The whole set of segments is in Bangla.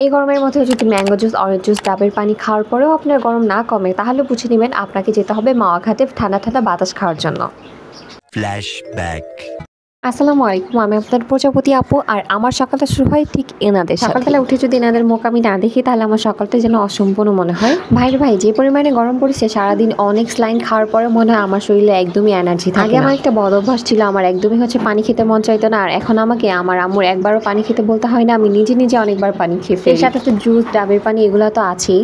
এই গরমের মধ্যে যদি ম্যাঙ্গো জুস, অরেঞ্জ জুস, ডাবের পানি খাওয়ার পরেও আপনার গরম না কমে, তাহলে বুঝে নেবেন আপনাকে যেতে হবে মাওয়া ঘাটে ঠান্ডা ঠান্ডা বাতাস খাওয়ার জন্য। ফ্ল্যাশব্যাক। আসসালামু আলাইকুম, আমি আপনার প্রজাপতি আপু। আর আমার সকালটা শুরু হয় ঠিক এনাদের সাথে। সকালবেলা উঠে যদি এনাদের মুখ আমি না দেখি, তাহলে আমার সকালটা যেন অসম্পূর্ণ মনে হয়। ভাই যে পরিমাণে গরম পড়েছে, সারাদিন অনেক স্লাইন খাওয়ার পরে মনে হয় আমার শরীরে একদমই এনার্জি থাকে। আগে আমার একটা বদ অভ্যাস ছিল, আমার একদমই পানি খেতে মন চাইতো না। আর এখন আমাকে আমার আম্মুর একবারও পানি খেতে বলতে হয় না, আমি নিজে অনেকবার পানি খেয়ে ফেলি। এর সাথে তো জুস, ডাবের পানি এগুলো তো আছেই।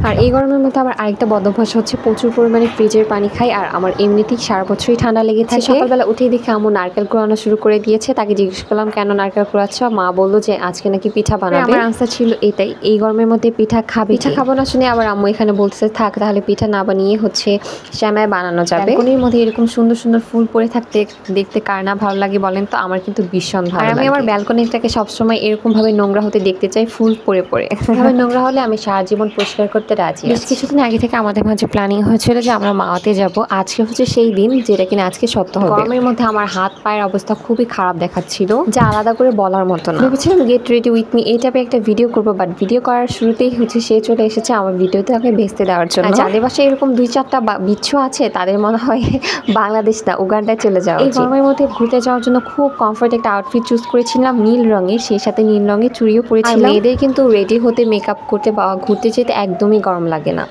আর এই গরমের মধ্যে আমার আরেকটা বদ অভ্যাস হচ্ছে প্রচুর পরিমাণে ফ্রিজের পানি খাই। আর আমার এমনিতেই সারা বছরই ঠান্ডা লেগে থাকে। সকালবেলা উঠেই দেখে আম্মু নারকেল কুড়ানো শুরু করে দিয়েছে। তাকে জিজ্ঞেস করলাম কেন নারকেল কুড়াচ্ছ? মা বললো যে আজকে নাকি পিঠা বানাবে। আমার আনসার ছিল এটাই, এই গরমের মধ্যে পিঠা খাবো না শুনে আবার আম্মু এখানে বলতেছে থাক তাহলে পিঠা না বানিয়ে শ্যামাই বানানো যাবে। কোনের মধ্যে এরকম সুন্দর সুন্দর ফুল পরে থাকতে দেখতে কার না ভালো লাগে বলেন তো? আমার কিন্তু ভীষণ ভালো লাগে। আমি আমার ব্যালকনিটাকে সবসময় এরকম ভাবে নোংরা হতে দেখতে চাই, ফুল পরে এভাবে নোংরা হলে আমি সারা জীবন পরিষ্কার করতে রাজি। বেশ কিছুদিন আগে থেকে আমাদের মাঝে প্ল্যানিং হয়েছিল যে আমরা মাওয়াতে যাব। আজকে হচ্ছে সেই দিন যেটা কিনা আজকে সত্য হবে। গরমের মধ্যে আমার হাত পায়ের অবস্থা খুবই খারাপ দেখাচ্ছিল, যা আলাদা করে বলার মতো না। ভেবেছিলাম গেট রেডি উইথ মি এই টাইপের একটা ভিডিও করবো, বাট ভিডিও করার শুরুতেই সে চলে এসেছে আমার ভিডিওতে আমাকে ভেস্তে দেওয়ার জন্য। যাদের বাসায় এরকম 2-4টা বিচ্ছু আছে, তাদের মনে হয় বাংলাদেশ না উগান্ডায় চলে যাওয়া। এই গরমের মধ্যে ঘুরতে যাওয়ার জন্য খুব কমফোর্ট একটা আউটফিট চুজ করেছিলাম নীল রঙের, সেই সাথে নীল রঙের চুড়িও পরেছিলাম। মেয়েদের কিন্তু রেডি হতে, মেকআপ করতে বা ঘুরতে যেতে একদমই গরম লাগে না।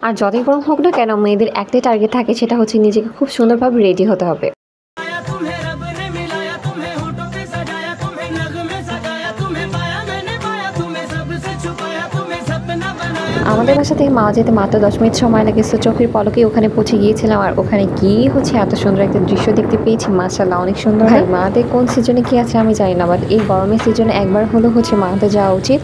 আর যতই গরম হোক না কেন, মেয়েদের একটাই টার্গেট থাকে, সেটা হচ্ছে নিজেকে খুব সুন্দরভাবে রেডি হতে হবে। আমাদের বাসা থেকে মাওয়া যেতে মাত্র 10 মিনিট সময় লাগে। তো চোখের পলকে ওখানে পৌঁছে গিয়েছিলাম। আর ওখানে গিয়ে এত সুন্দর একটা দৃশ্য দেখতে পেয়েছি, মাশাআল্লাহ অনেক সুন্দর। ভাই মাওয়াতে কোন সিজনে কি আছে আমি জানি না, বাট এই গরমের সিজনে একবার হলেও মাওয়াতে যাওয়া উচিত।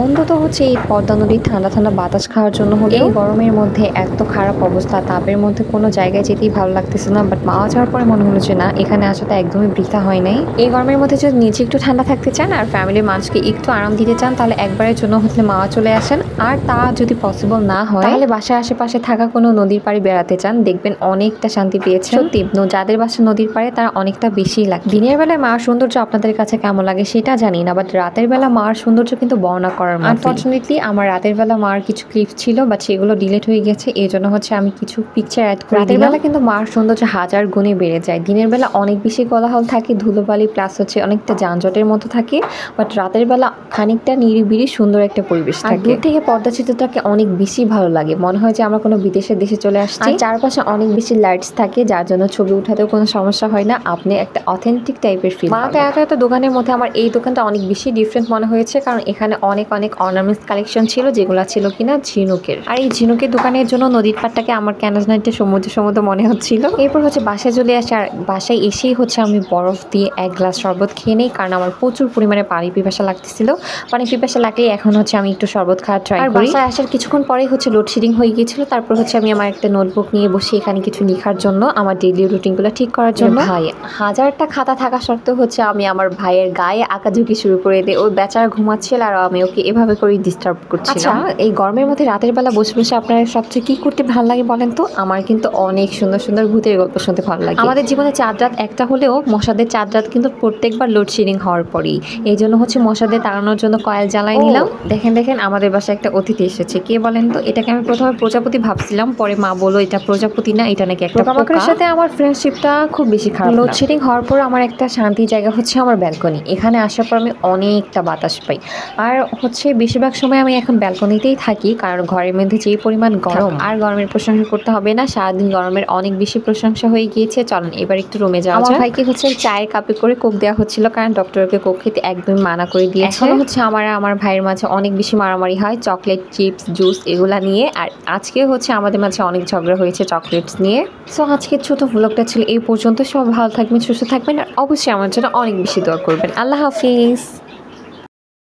অন্তত এই পদ্মা নদীর ঠান্ডা ঠান্ডা বাতাস খাওয়ার জন্য হলে। এই গরমের মধ্যে এত খারাপ অবস্থা, তাপের মধ্যে কোনো জায়গায় যেতেই ভালো লাগতেছে না। বাট মাওয়া যাওয়ার পরে মনে হলো যে না, এখানে আসাটা একদমই বৃথা হয় নাই। এই গরমের মধ্যে যদি নিজে একটু ঠান্ডা থাকতে চান আর ফ্যামিলির মানুষকে একটু আরাম দিতে চান, তাহলে একবারের জন্য মাওয়া চলে আসেন। আর তা যদি পসিবল না হয়, তাহলে বাসার আশেপাশে থাকা কোনো নদীর পাড়ে বেড়াতে চান, দেখবেন অনেকটা শান্তি পেয়েছেন। সত্যি যাদের বাসা নদীর পাড়ে তারা অনেকটা বেশি লাগে। দিনের বেলায় মাওয়ার সৌন্দর্য আপনাদের কাছে কেমন লাগে সেটা জানি না, বাট রাতের বেলা মাওয়ার সৌন্দর্য কিন্তু বর্ণনা করার মতো। আনফরচুনেটলি আমার রাতের বেলা মাওয়ার কিছু ক্লিপ ছিল, বাট সেগুলো ডিলিট হয়ে গেছে। এই জন্য আমি কিছু পিকচার অ্যাড করে রাতের বেলা কিন্তু মাওয়ার সৌন্দর্য হাজার গুণে বেড়ে যায়। দিনের বেলা অনেক বেশি কোলাহল থাকে, ধুলোবালি প্লাস অনেকটা যানজটের মতো থাকে, বাট রাতের বেলা খানিকটা নিরিবিলি সুন্দর একটা পরিবেশ থাকে। দূর থেকে পদ্মা সেতুটাকে অনেক বেশি ভালো লাগে, মনে হয় যে আমরা কোনো বিদেশের দেশে চলে আসছি। আর চারপাশে অনেক বেশি লাইটস থাকে, যার জন্য ছবি উঠাতেও কোনো সমস্যা হয় না, আপনি একটা অথেন্টিক টাইপের ফিল। মাওয়াতে এত দোকানের মধ্যে আমার এই দোকানটা অনেক বেশি ডিফারেন্ট মনে হয়েছে, কারণ এখানে অনেক অর্নামেন্টস কালেকশন ছিল, যেগুলো ছিল কিনা ঝিনুকের। আর এই ঝিনুকের দোকানের জন্য নদীর পাড়টাকে আমার কেন যেন একটা সমুদ্র মনে হচ্ছিল। এরপর বাসায় চলে আসে। আর বাসায় এসেই আমি বরফ দিয়ে 1 গ্লাস শরবত খেয়ে নেই, কারণ আমার প্রচুর পরিমাণে পানি পিপাসা লাগতেছিল। পানি পিপাসা লাগলে এখন আমি একটু শরবত খাওয়ার ট্রাই করি। আর বাসায় আসার কিছুক্ষণ পরেই লোডশেডিং হয়ে গিয়েছিল। তারপর আমি আমার একটা নোটবুক নিয়ে বসে এখানে কিছু লেখার জন্য, আমার ডেইলি রুটিনগুলো ঠিক করার জন্য। ভাই হাজারটা খাতা থাকা সত্ত্বেও আমি আমার ভাইয়ের গায়ে আঁকাঝুঁকি শুরু করে দিই। ও বেচারা ঘুমাচ্ছিল আর আমি ওকে এভাবে করে ডিস্টার্ব করছিলাম। এই গরমের মধ্যে রাতের বেলা বসে আপনার সবচেয়ে কি করতে ভালো লাগে বলেন তো? আমার কিন্তু অনেক সুন্দর সুন্দর ভূতের গল্প শুনতে ভালো লাগে। আমাদের জীবনে চাঁদ রাত একটা হলেও মশাদের চাঁদ রাত কিন্তু প্রত্যেকবার লোডশেডিং হওয়ার পরেই। এই জন্য মশাদের তাড়ানোর জন্য কয়েল জ্বালাই নিলাম। দেখেন আমাদের বাসায় একটা অতিথি এসেছে। কে বলেন তো? এটাকে আমি প্রথমে প্রজাপতি ভাবছিলাম, পরে মা বললো এটা প্রজাপতি না, এটা নাকি একটা পোকামাকড়ের সাথে আমার ফ্রেন্ডশিপটা খুব বেশি খারাপ। লোডশেডিং হওয়ার পর আমার একটা শান্তি জায়গা আমার ব্যালকনি। এখানে আসার পর আমি অনেকটা বাতাস পাই। আর বেশিরভাগ সময় আমি এখন ব্যালকনিতেই থাকি, কারণ ঘরের মধ্যে যেই পরিমাণ গরম। আর গরমের প্রশংসা করতে হবে না, সারাদিন গরমের অনেক বেশি প্রশংসা হয়ে গিয়েছে। চলেন এবার একটু রুমে যাওয়া যাক। আমার ভাইকে চায়ের কাপে করে কোক দেওয়া হচ্ছিল, কারণ ডক্টরকে কোক খেতে একদম মানা করে দিয়েছে। এখন আমার ভাইয়ের মাঝে অনেক বেশি মারামারি হয় চকলেট, চিপস, জুস এগুলা নিয়ে। আর আজকে আমাদের মাঝে অনেক ঝগড়া হয়েছে চকলেটস নিয়ে। সো আজকের ছোট ভ্লগটা ছিল এই পর্যন্ত। সব ভালো থাকবেন, সুস্থ থাকবেন, আর অবশ্যই আমার জন্য অনেক বেশি দোয়া করবেন। আল্লাহ হাফিজ।